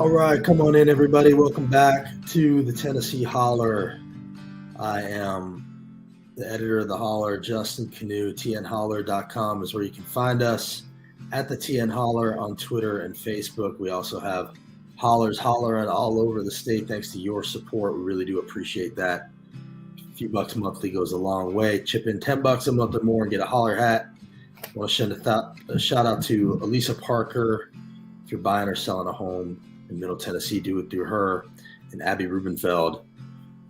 All right, come on in, everybody. Welcome back to the Tennessee Holler. I am the editor of the Holler, Justin Canoe. TNHoller.com is where you can find us. At the TN Holler on Twitter and Facebook. We also have Hollers hollering all over the state. Thanks to your support, we really do appreciate that. A few bucks monthly goes a long way. Chip in $10 a month or more and get a Holler hat. I want to send a shout out to Elisa Parker. If you're buying or selling a home in Middle Tennessee, do it through her. And Abby Rubenfeld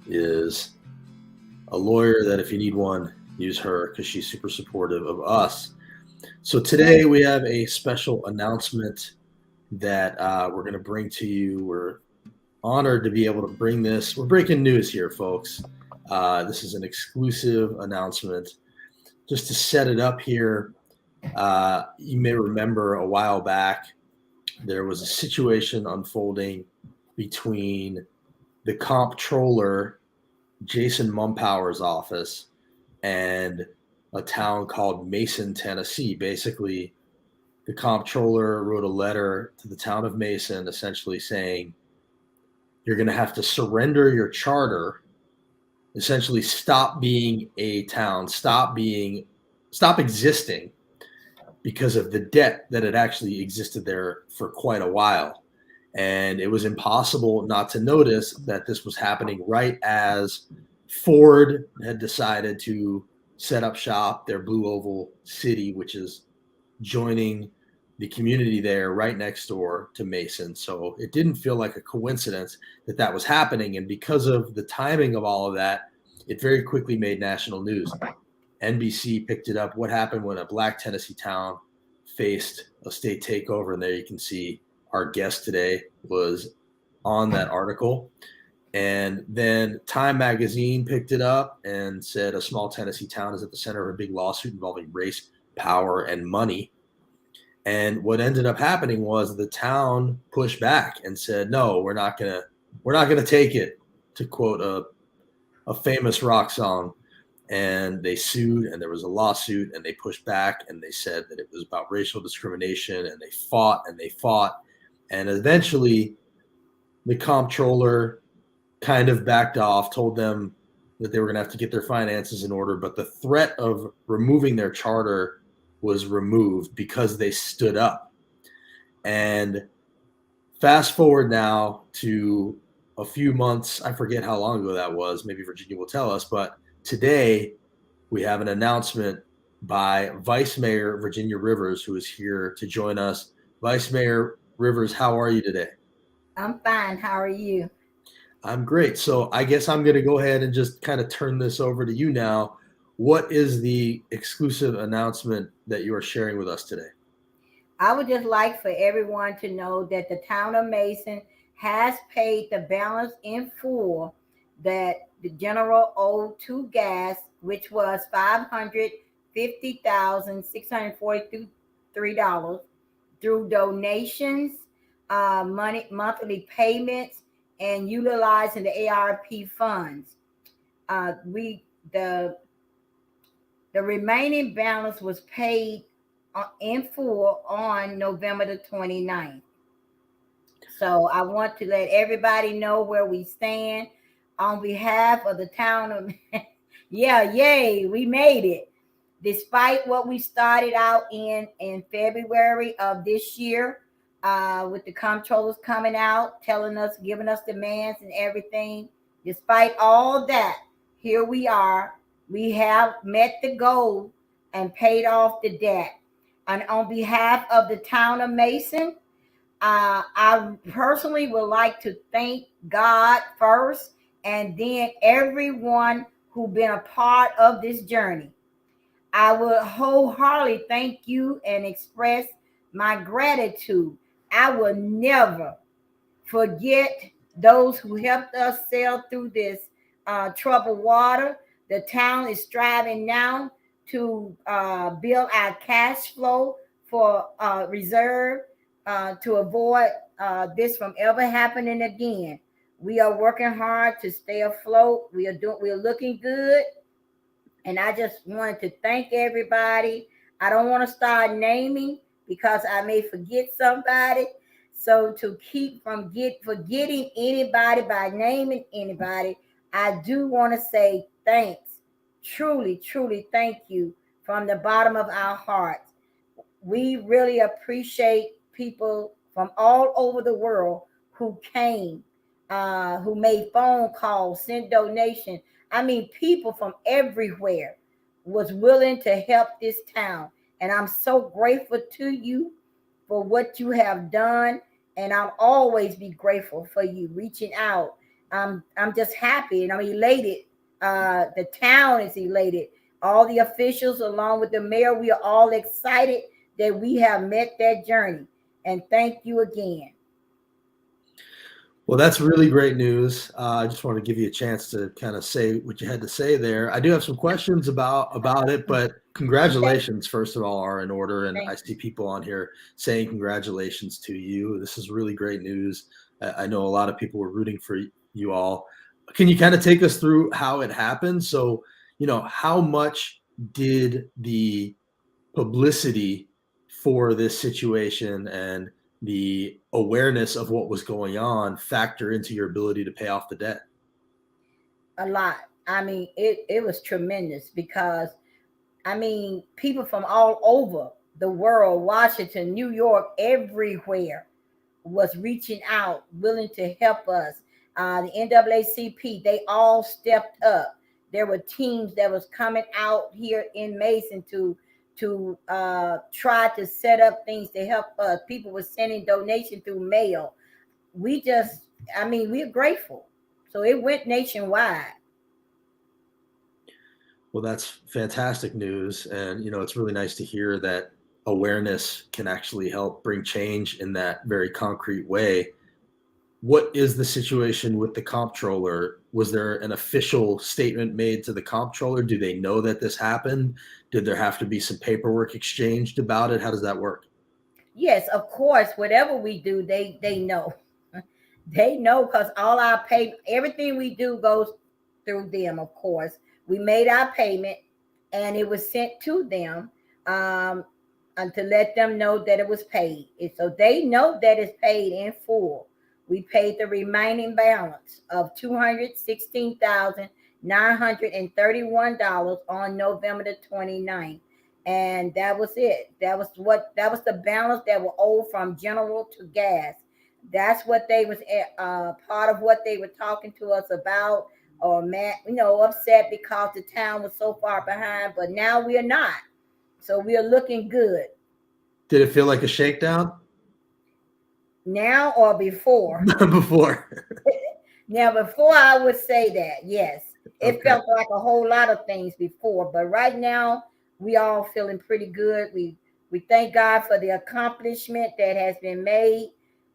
is a lawyer that if you need one, use her because she's super supportive of us. So today we have a special announcement that we're going to bring to you. We're honored to be able to bring this. We're breaking news here, folks. This is an exclusive announcement. Just to set it up here, you may remember a while back, there was a situation unfolding between the comptroller, Jason Mumpower's office, and a town called Mason, Tennessee. Basically, the comptroller wrote a letter to the town of Mason essentially saying, you're going to have to surrender your charter, essentially stop being a town, stop existing because of the debt that had actually existed there for quite a while. And it was impossible not to notice that this was happening right as Ford had decided to set up shop, their Blue Oval City, which is joining the community there right next door to Mason. So it didn't feel like a coincidence that that was happening. And because of the timing of all of that, it very quickly made national news. NBC picked it up. What happened when a black Tennessee town faced a state takeover? And there you can see our guest today was on that article. And then Time Magazine picked it up and said a small Tennessee town is at the center of a big lawsuit involving race, power, and money. And what ended up happening was the town pushed back and said, no, we're not gonna take it, to quote a famous rock song. And they sued, and there was a lawsuit, and they pushed back, and they said that it was about racial discrimination, and they fought, and eventually the comptroller kind of backed off, told them that they were going to have to get their finances in order, but the threat of removing their charter was removed because they stood up. And fast forward now to a few months, I forget how long ago that was, maybe Virginia will tell us, but today, we have an announcement by Vice Mayor Virginia Rivers, who is here to join us. Vice Mayor Rivers, how are you today? I'm fine. How are you? I'm great. So I guess I'm going to go ahead and just kind of turn this over to you now. What is the exclusive announcement that you are sharing with us today? I would just like for everyone to know that the town of Mason has paid the balance in full that the general owed to gas, which was $550,643 through donations, monthly payments, and utilizing the ARP funds. We the remaining balance was paid in full on November the 29th. So I want to let everybody know where we stand on behalf of the town of yeah, yay, we made it. Despite what we started out in February of this year, with the comptrollers coming out, telling us, giving us demands and everything, despite all that, here we are. We have met the goal and paid off the debt. And on behalf of the town of Mason, I personally would like to thank God first and then everyone who been a part of this journey. I would wholeheartedly thank you and express my gratitude. I will never forget those who helped us sail through this troubled water. The town is striving now to build our cash flow for reserve to avoid this from ever happening again. We are working hard to stay afloat. We're looking good, and I just wanted to thank everybody. I don't want to start naming because I may forget somebody. So to keep from forgetting anybody by naming anybody, I do want to say thanks. Truly, truly thank you from the bottom of our hearts. We really appreciate people from all over the world who came, who made phone calls, sent donations. I mean, people from everywhere was willing to help this town. And I'm so grateful to you for what you have done. And I'll always be grateful for you reaching out. I'm just happy and I'm elated. The town is elated. All the officials, along with the mayor, we are all excited that we have met that journey. And thank you again. Well, that's really great news. I just want to give you a chance to kind of say what you had to say there. I do have some questions about it, but congratulations, first of all, are in order. And I see people on here saying congratulations to you. This is really great news. I know a lot of people were rooting for you all. Can you kind of take us through how it happened? So, how much did the publicity for this situation and the awareness of what was going on factor into your ability to pay off the debt? A lot. I mean, it was tremendous because, I mean, people from all over the world, Washington, New York, everywhere was reaching out, willing to help us. The NAACP, they all stepped up. There were teams that was coming out here in Mason to try to set up things to help us. People were sending donation through mail. We're grateful. So it went nationwide. Well, that's fantastic news. And, it's really nice to hear that awareness can actually help bring change in that very concrete way. What is the situation with the comptroller? Was there an official statement made to the comptroller? Do they know that this happened? Did there have to be some paperwork exchanged about it? How does that work? Yes, of course. Whatever we do, they know. They know because all our pay, everything we do goes through them. Of course, we made our payment, and it was sent to them, and to let them know that it was paid. And so they know that it's paid in full. We paid the remaining balance of $216,931 on November the 29th. And that was it. That was the balance that were owed from general to gas. That's what they was part of what they were talking to us about, or mad, upset because the town was so far behind. But now we are not. So we are looking good. Did it feel like a shakedown? Now or before? Before. Now, before I would say that, yes. It felt like a whole lot of things before, but right now we all feeling pretty good. We thank God for the accomplishment that has been made,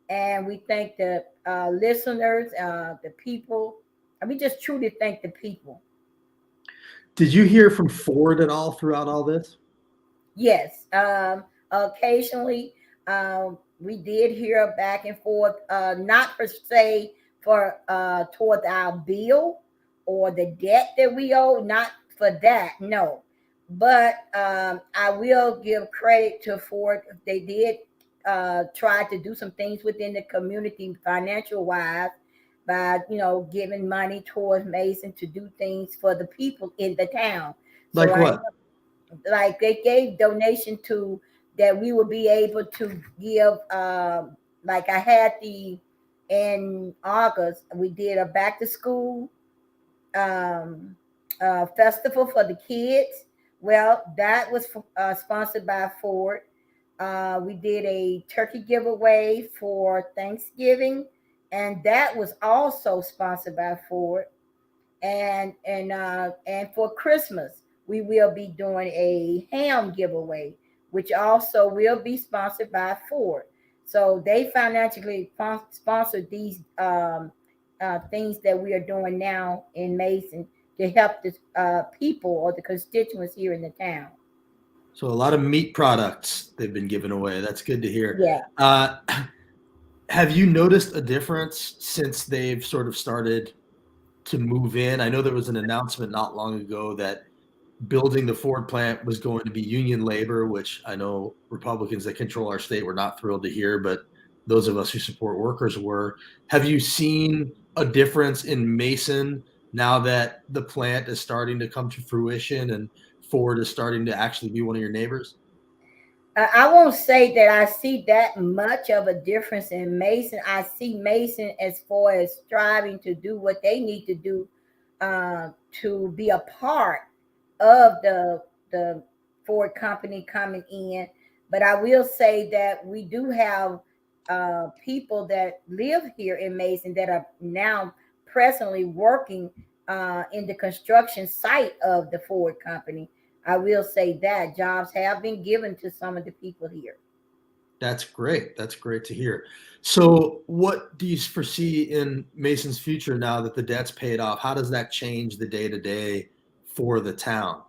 and we thank the listeners, the people, and we just truly thank the people. Did you hear from Ford at all throughout all this? Yes. Occasionally, we did hear back and forth, not per se for toward our bill or the debt that we owe, not for that, no. But I will give credit to Ford. They did try to do some things within the community financial wise by giving money towards Mason to do things for the people in the town. Like what? Like they gave donation to that we would be able to give. Like I had in August, we did a back to school festival for the kids. Well, that was sponsored by Ford. We did a turkey giveaway for Thanksgiving, and that was also sponsored by Ford. And for Christmas, we will be doing a ham giveaway, which also will be sponsored by Ford. So they financially sponsored these things that we are doing now in Mason to help the people or the constituents here in the town. So a lot of meat products they've been giving away. That's good to hear. Yeah. Have you noticed a difference since they've sort of started to move in? I know there was an announcement not long ago that building the Ford plant was going to be union labor, which I know Republicans that control our state were not thrilled to hear. But those of us who support workers were. Have you seen a difference in Mason now that the plant is starting to come to fruition and Ford is starting to actually be one of your neighbors? I won't say that I see that much of a difference in Mason. I see Mason as far as striving to do what they need to do to be a part of the Ford company coming in. But I will say that we do have people that live here in Mason that are now presently working in the construction site of the Ford company. I will say that jobs have been given to some of the people here. That's great. That's great to hear. So, what do you foresee in Mason's future now that the debt's paid off? How does that change the day to day for the town?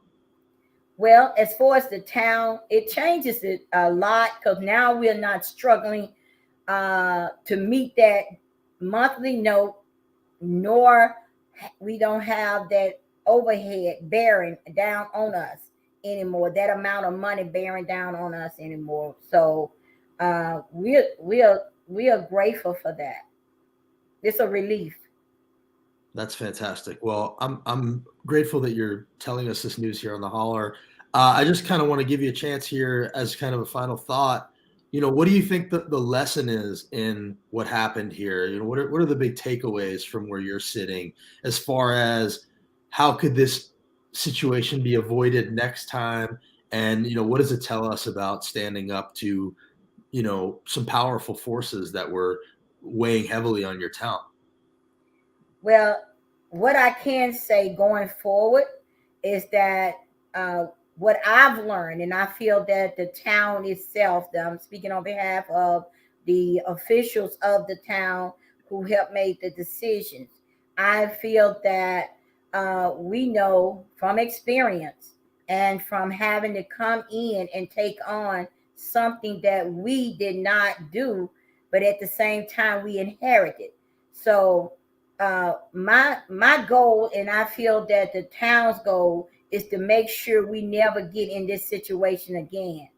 Well, as far as the town, it changes it a lot because now we're not struggling to meet that monthly note, nor we don't have that overhead bearing down on us anymore. That amount of money bearing down on us anymore. So we are grateful for that. It's a relief. That's fantastic. Well, I'm grateful that you're telling us this news here on the holler. I just kind of want to give you a chance here as kind of a final thought. What do you think the lesson is in what happened here? What are the big takeaways from where you're sitting as far as how could this situation be avoided next time? And what does it tell us about standing up to some powerful forces that were weighing heavily on your town? Well, what I can say going forward is that uh, what I've learned, and I feel that the town itself, I'm speaking on behalf of the officials of the town who helped make the decisions. I feel that we know from experience and from having to come in and take on something that we did not do, but at the same time we inherited. So my goal, and I feel that the town's goal is to make sure we never get in this situation again.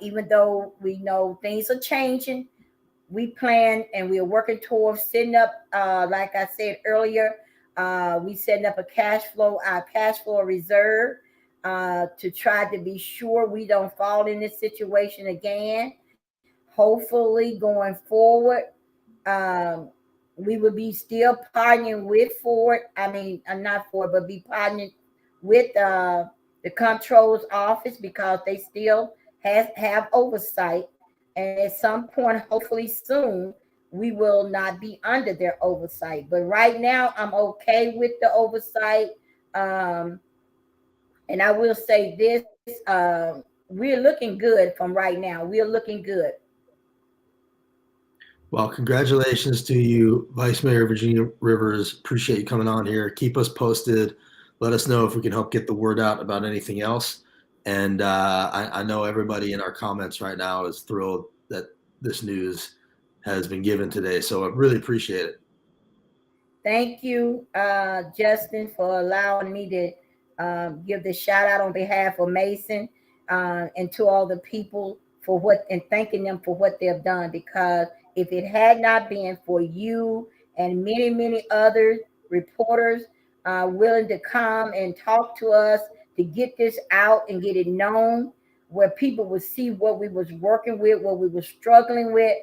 Even though we know things are changing, we plan and we're working towards setting up, like I said earlier, we setting up our cash flow reserve to try to be sure we don't fall in this situation again. Hopefully, going forward, um, we would be still partnering with Ford. I mean, not Ford, but be partnering with the controls office because they still have oversight. And at some point, hopefully soon, we will not be under their oversight. But right now, I'm okay with the oversight. Um, and I will say this: we're looking good from right now. We're looking good. Well, congratulations to you, Vice Mayor Virginia Rivers. Appreciate you coming on here. Keep us posted. Let us know if we can help get the word out about anything else. And I know everybody in our comments right now is thrilled that this news has been given today. So I really appreciate it. Thank you, Justin, for allowing me to give the shout out on behalf of Mason and to all the people for what and thanking them for what they've done. Because if it had not been for you and many, many other reporters willing to come and talk to us to get this out and get it known, where people would see what we was working with, what we were struggling with,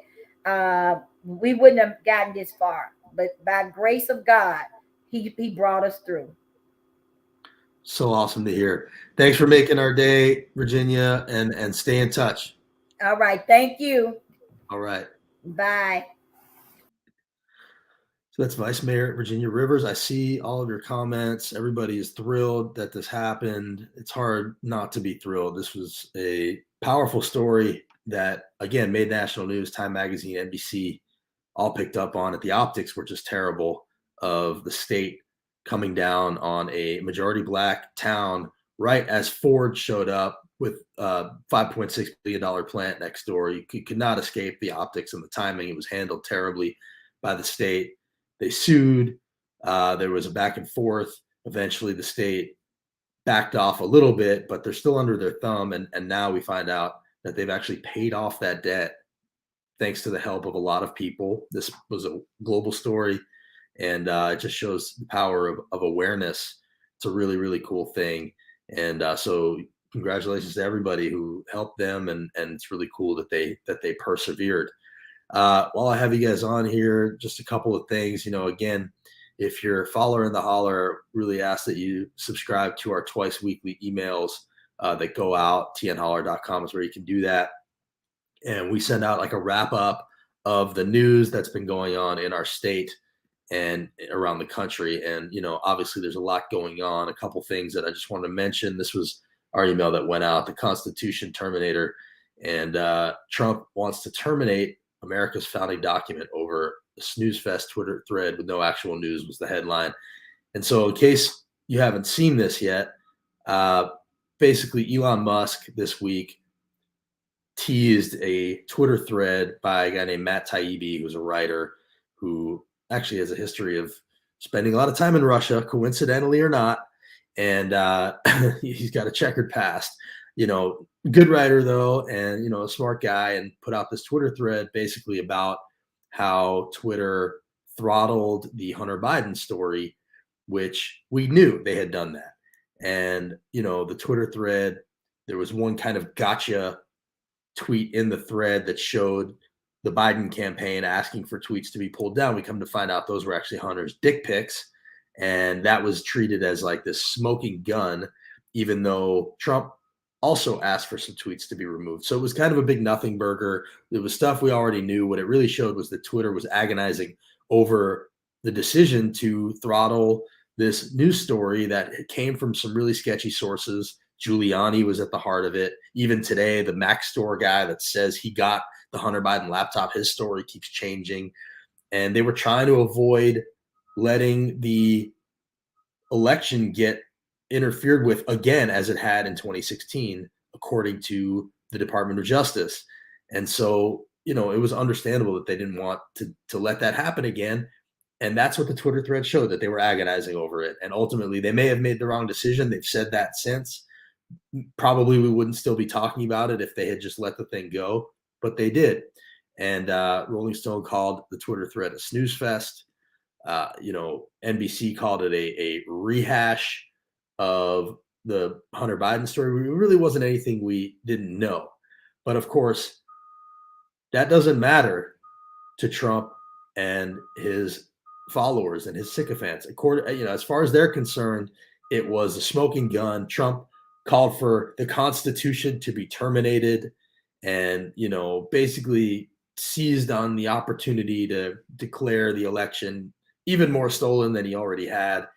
we wouldn't have gotten this far. But by grace of God, He brought us through. So awesome to hear. Thanks for making our day, Virginia, and stay in touch. All right. Thank you. All right. Bye. So that's Vice Mayor Virginia Rivers. I see all of your comments. Everybody is thrilled that this happened. It's hard not to be thrilled. This was a powerful story that, again, made national news. Time Magazine, NBC, all picked up on it. The optics were just terrible of the state coming down on a majority black town right as Ford showed up with a $5.6 billion plant next door. You could not escape the optics and the timing. It was handled terribly by the state. They sued. There was a back and forth. Eventually, the state backed off a little bit, but they're still under their thumb. And now we find out that they've actually paid off that debt thanks to the help of a lot of people. This was a global story, and it just shows the power of awareness. It's a really, really cool thing. And so congratulations to everybody who helped them, and it's really cool that they persevered. While I have you guys on here, just a couple of things. Again, if you're a follower in the Holler, really ask that you subscribe to our twice weekly emails that go out. tnholler.com is where you can do that. And we send out like a wrap up of the news that's been going on in our state and around the country. And, obviously there's a lot going on. A couple things that I just wanted to mention. This was our email that went out, the Constitution Terminator. And Trump wants to terminate America's founding document over a snooze fest Twitter thread with no actual news was the headline. And so in case you haven't seen this yet, basically Elon Musk this week teased a Twitter thread by a guy named Matt Taibbi, who's a writer who actually has a history of spending a lot of time in Russia, coincidentally or not. And he's got a checkered past. Good writer though, and a smart guy, and put out this Twitter thread basically about how Twitter throttled the Hunter Biden story, which we knew they had done that. And the Twitter thread, there was one kind of gotcha tweet in the thread that showed the Biden campaign asking for tweets to be pulled down. We come to find out those were actually Hunter's dick pics, and that was treated as like this smoking gun, even though Trump also asked for some tweets to be removed. So it was kind of a big nothing burger. It was stuff we already knew. What it really showed was that Twitter was agonizing over the decision to throttle this news story that came from some really sketchy sources. Giuliani was at the heart of it. Even today, the Mac store guy that says he got the Hunter Biden laptop, his story keeps changing. And they were trying to avoid letting the election get interfered with again, as it had in 2016, according to the Department of Justice. And so, it was understandable that they didn't want to let that happen again. And that's what the Twitter thread showed, that they were agonizing over it. And ultimately, they may have made the wrong decision. They've said that since. Probably we wouldn't still be talking about it if they had just let the thing go, but they did. And Rolling Stone called the Twitter thread a snooze fest. NBC called it a rehash of the Hunter Biden story. It really wasn't anything we didn't know. But of course, that doesn't matter to Trump and his followers and his sycophants. As far as they're concerned, it was a smoking gun. Trump called for the Constitution to be terminated and, basically seized on the opportunity to declare the election even more stolen than he already had.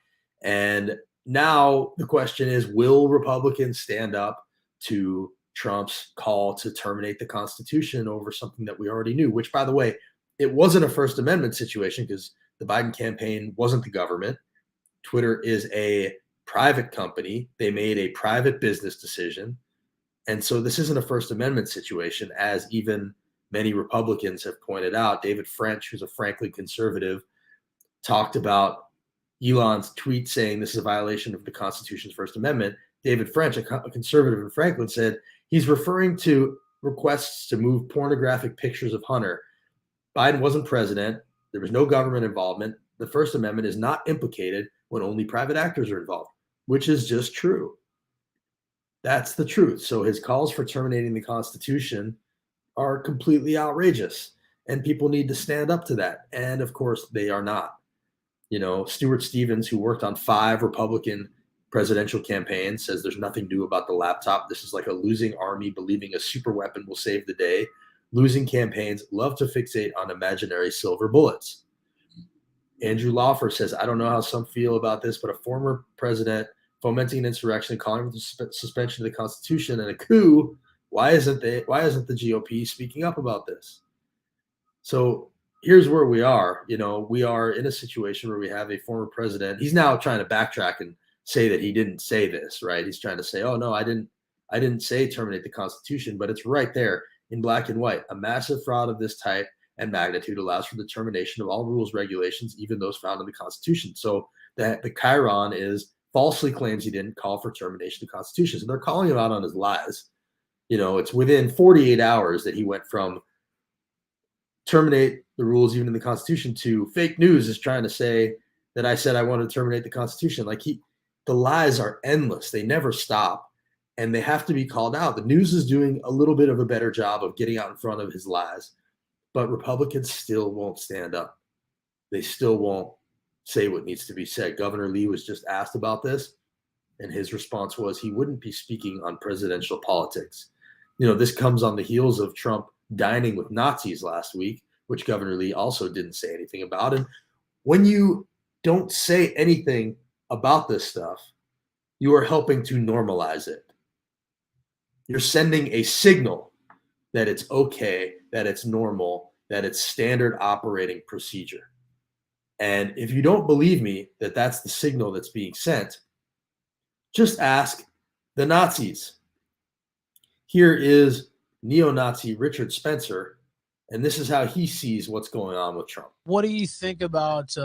And now the question is, will Republicans stand up to Trump's call to terminate the Constitution over something that we already knew, which, by the way, it wasn't a First Amendment situation because the Biden campaign wasn't the government. Twitter is a private company. They made a private business decision. And so this isn't a First Amendment situation, as even many Republicans have pointed out. David French, who's a Franklin conservative, talked about Elon's tweet saying this is a violation of the Constitution's First Amendment. David French, a conservative in Franklin, said he's referring to requests to move pornographic pictures of Hunter. Biden wasn't president. There was no government involvement. The First Amendment is not implicated when only private actors are involved, which is just true. That's the truth. So his calls for terminating the Constitution are completely outrageous, and people need to stand up to that. And of course, they are not. Stuart Stevens, who worked on 5 Republican presidential campaigns, says there's nothing new about the laptop. This is like a losing army believing a super weapon will save the day. Losing campaigns love to fixate on imaginary silver bullets. Andrew Lawfer says, I don't know how some feel about this, but a former president fomenting an insurrection, calling for the suspension of the Constitution and a coup. Why isn't the GOP speaking up about this? So here's where we are. We are in a situation where we have a former president. He's now trying to backtrack and say that he didn't say this, right? He's trying to say, oh no, I didn't say terminate the Constitution, but it's right there in black and white. A massive fraud of this type and magnitude allows for the termination of all rules, regulations, even those found in the Constitution. So that the Chiron is falsely claims he didn't call for termination of the Constitution. So they're calling him out on his lies. It's within 48 hours that he went from terminate the rules, even in the Constitution, to fake news is trying to say that I said I want to terminate the Constitution. Like the lies are endless. They never stop, and they have to be called out. The news is doing a little bit of a better job of getting out in front of his lies, but Republicans still won't stand up. They still won't say what needs to be said. Governor Lee was just asked about this, and his response was he wouldn't be speaking on presidential politics. This comes on the heels of Trump dining with Nazis last week, which Governor Lee also didn't say anything about. And when you don't say anything about this stuff, you are helping to normalize it. You're sending a signal that it's okay, that it's normal, that it's standard operating procedure. And if you don't believe me that that's the signal that's being sent, just ask the Nazis. Here is neo-Nazi Richard Spencer, and this is how he sees what's going on with Trump. What do you think about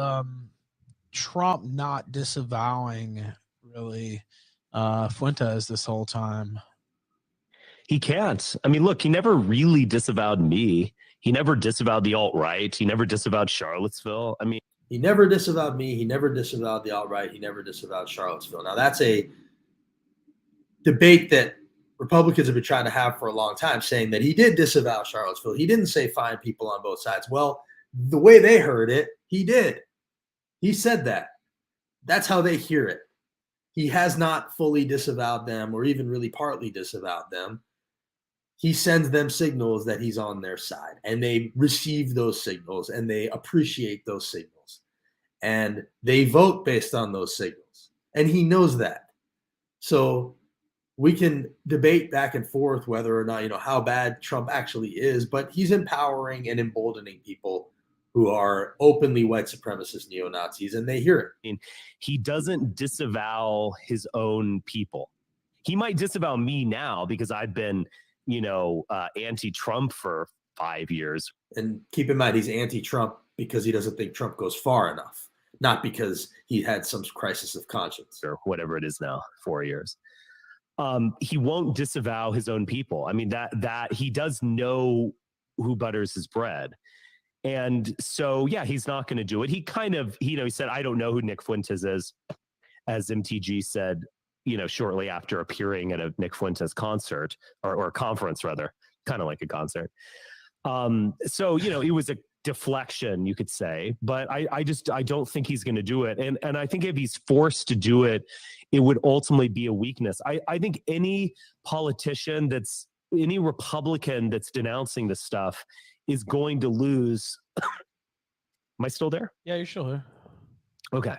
Trump not disavowing really Fuentes this whole time? He can't. I mean, look, he never really disavowed me. He never disavowed the alt-right. He never disavowed Charlottesville. I mean, he never disavowed me. He never disavowed the alt-right. He never disavowed Charlottesville. Now, that's a debate that Republicans have been trying to have for a long time, saying that he did disavow Charlottesville. He didn't say fine people on both sides. Well, the way they heard it, he did. He said that. That's how they hear it. He has not fully disavowed them or even really partly disavowed them. He sends them signals that he's on their side, and they receive those signals and they appreciate those signals, and they vote based on those signals. And he knows that. So we can debate back and forth whether or not, how bad Trump actually is, but he's empowering and emboldening people who are openly white supremacist neo-Nazis, and they hear it. I mean, he doesn't disavow his own people. He might disavow me now because I've been, anti-Trump for 5 years. And keep in mind, he's anti-Trump because he doesn't think Trump goes far enough, not because he had some crisis of conscience. Or whatever it is now, 4 years. He won't disavow his own people. I mean, that he does know who butters his bread. And so, yeah, he's not going to do it. He kind of, he said, I don't know who Nick Fuentes is, as MTG said, shortly after appearing at a Nick Fuentes concert or a conference, rather, kind of like a concert. So, it was a deflection, you could say, but I don't think he's going to do it. And I think if he's forced to do it, it would ultimately be a weakness. I think any politician any Republican that's denouncing this stuff is going to lose. Am I still there? Yeah, you're still there. Okay.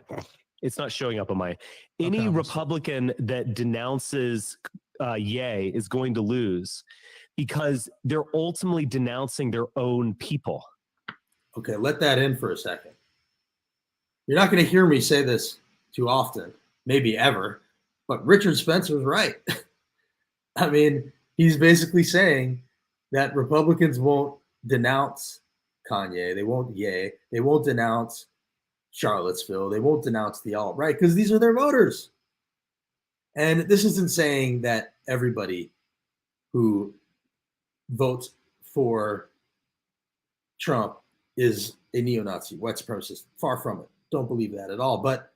It's not showing up on my. Any Republican that denounces Ye is going to lose because they're ultimately denouncing their own people. Okay, let that in for a second. You're not going to hear me say this too often, maybe ever, but Richard Spencer's right. I mean, he's basically saying that Republicans won't denounce Kanye, they won't denounce Charlottesville, they won't denounce the alt-right because these are their voters. And this isn't saying that everybody who votes for Trump is a neo-Nazi, white supremacist. Far from it. Don't believe that at all. But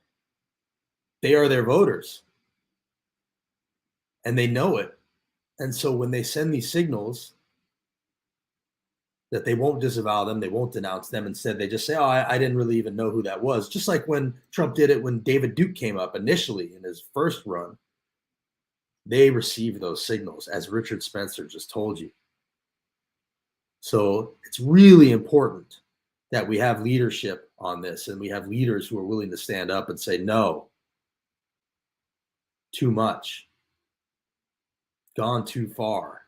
they are their voters. And they know it. And so when they send these signals that they won't disavow them, they won't denounce them. Instead, they just say, I didn't really even know who that was. Just like when Trump did it when David Duke came up initially in his first run. They received those signals, as Richard Spencer just told you. So it's really important that we have leadership on this, and we have leaders who are willing to stand up and say, no, too much, gone too far.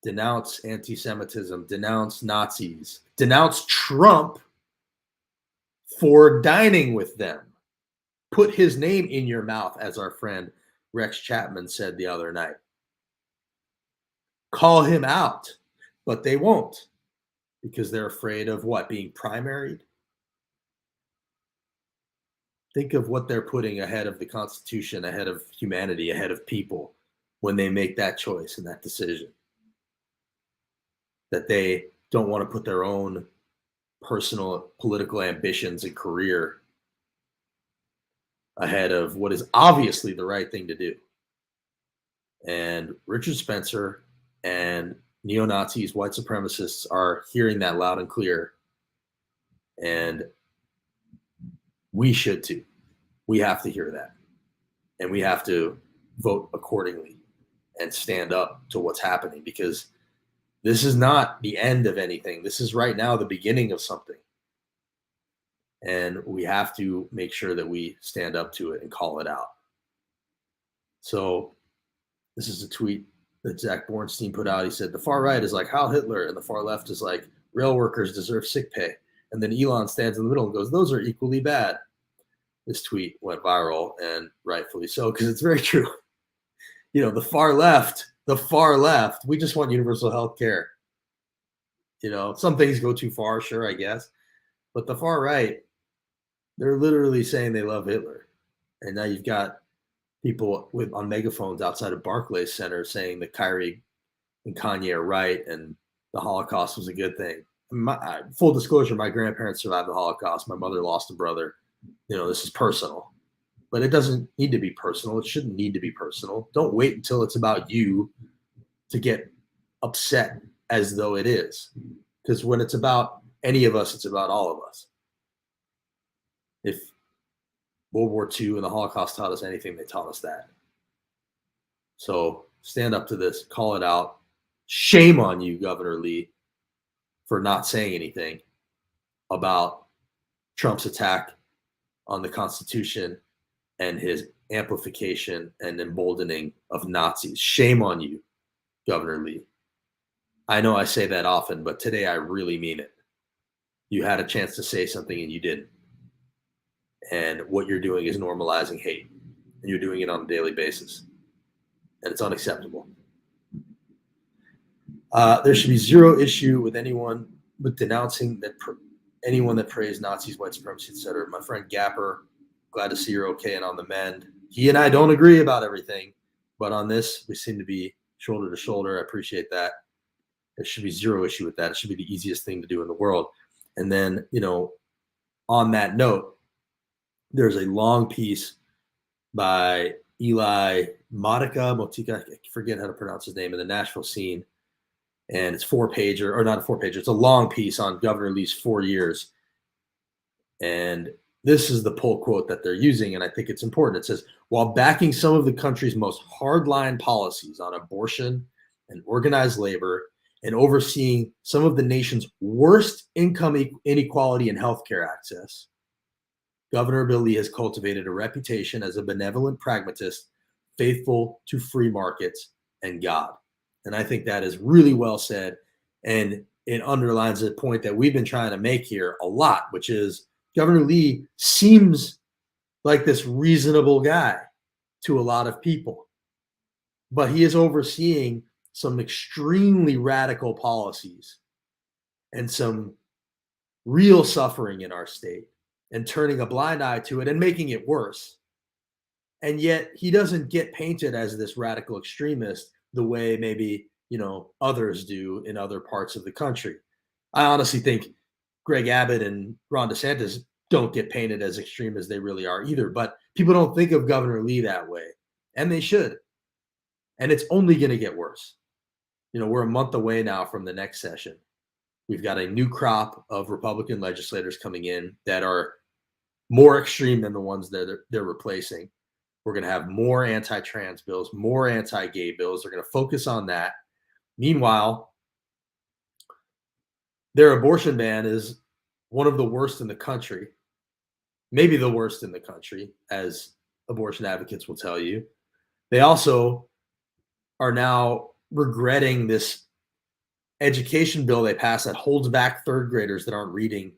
Denounce anti-Semitism, denounce Nazis, denounce Trump for dining with them. Put his name in your mouth, as our friend Rex Chapman said the other night. Call him out, but they won't because they're afraid of what? Being primaried? Think of what they're putting ahead of the Constitution, ahead of humanity, ahead of people when they make that choice and that decision. That they don't want to put their own personal political ambitions and career ahead of what is obviously the right thing to do. And Richard Spencer and neo-Nazis, white supremacists are hearing that loud and clear. And we should too. We have to hear that. And we have to vote accordingly and stand up to what's happening, because this is not the end of anything. This is right now the beginning of something. And we have to make sure that we stand up to it and call it out. So this is a tweet that Zach Bornstein put out. He said, the far right is like Heil Hitler, and the far left is like rail workers deserve sick pay. And then Elon stands in the middle and goes, those are equally bad. This tweet went viral, and rightfully so, because it's very true. You know, the far left, we just want universal health care. You know, some things go too far, sure, I guess. But the far right, they're literally saying they love Hitler. And now you've got people on megaphones outside of Barclays Center saying that Kyrie and Kanye are right and the Holocaust was a good thing. Full disclosure, my grandparents survived the Holocaust. My mother lost a brother. You know, this is personal. But it doesn't need to be personal. It shouldn't need to be personal. Don't wait until it's about you to get upset as though it is. Because when it's about any of us, it's about all of us. If World War II and the Holocaust taught us anything, they taught us that. So stand up to this, call it out. Shame on you, Governor Lee, for not saying anything about Trump's attack on the Constitution and his amplification and emboldening of Nazis. Shame on you, Governor Lee. I know I say that often, but today I really mean it. You had a chance to say something and you didn't. And what you're doing is normalizing hate. And you're doing it on a daily basis. And it's unacceptable. There should be zero issue with anyone with denouncing that anyone that praised Nazis, white supremacy, etc. My friend Gapper, glad to see you're okay and on the mend. He and I don't agree about everything, but on this, we seem to be shoulder to shoulder. I appreciate that. There should be zero issue with that. It should be the easiest thing to do in the world. And then, you know, on that note, there's a long piece by Eli Motika, I forget how to pronounce his name, in the Nashville Scene. And it's 4-pager, or not a 4-pager. It's a long piece on Governor Lee's 4 years. And this is the pull quote that they're using, and I think it's important. It says, while backing some of the country's most hardline policies on abortion and organized labor, and overseeing some of the nation's worst income inequality and healthcare access, Governor Bill Lee has cultivated a reputation as a benevolent pragmatist, faithful to free markets and God. And I think that is really well said. And it underlines a point that we've been trying to make here a lot, which is Governor Lee seems like this reasonable guy to a lot of people, but he is overseeing some extremely radical policies and some real suffering in our state, and turning a blind eye to it and making it worse. And yet he doesn't get painted as this radical extremist the way maybe, you know, others do in other parts of the country. I honestly think Greg Abbott and Ron DeSantis don't get painted as extreme as they really are either, but people don't think of Governor Lee that way, and they should. And it's only going to get worse. You know, we're a month away now from the next session. We've got a new crop of Republican legislators coming in that are more extreme than the ones that they're replacing. We're going to have more anti-trans bills, more anti-gay bills. They're going to focus on that. Meanwhile, their abortion ban is one of the worst in the country, maybe the worst in the country, as abortion advocates will tell you. They also are now regretting this education bill they passed that holds back third graders that aren't reading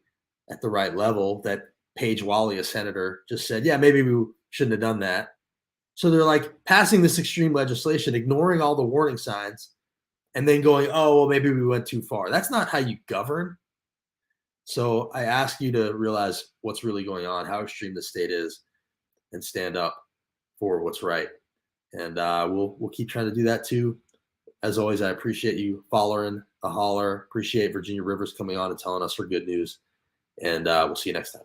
at the right level, that Paige Wally, a senator, just said, yeah, maybe we shouldn't have done that. So they're like passing this extreme legislation, ignoring all the warning signs, and then going, oh, well, maybe we went too far. That's not how you govern. So I ask you to realize what's really going on, how extreme the state is, and stand up for what's right. And we'll keep trying to do that too. As always, I appreciate you following the Holler. Appreciate Virginia Rivers coming on and telling us her good news. And we'll see you next time.